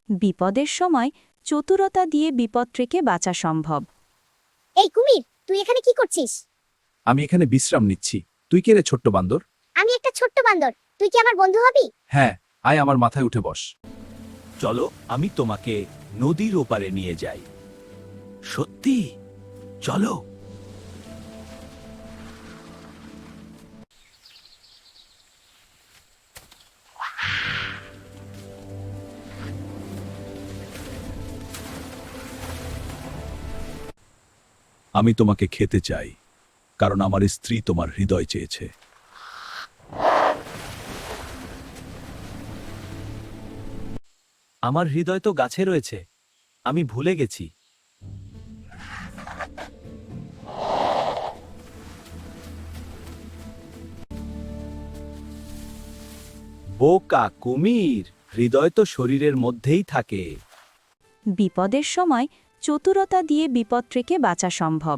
বিপদের সময় চতুরতা দিয়ে বিপদ থেকে বাঁচা সম্ভব। এই কুমির, তুই এখানে কি করছিস? আমি এখানে বিশ্রাম নিচ্ছি। তুই কে রে ছোট্ট বান্দর? আমি একটা ছোট্ট বান্দর, তুই কি আমার বন্ধু হবি? হ্যাঁ, আয় আমার মাথায় উঠে বস। চলো আমি তোমাকে নদীর ওপারে নিয়ে যাই। সত্যি, চলো। আমি তোমাকে খেতে চাই, কারণ আমার স্ত্রী তোমার হৃদয় চেয়েছে। আমার হৃদয় তো গাছে রয়েছে, আমি ভুলে গেছি। বোকা কুমির, হৃদয় তো শরীরের মধ্যেই থাকে। বিপদের সময় চতুরতা দিয়ে বিপদ থেকে বাঁচা সম্ভব।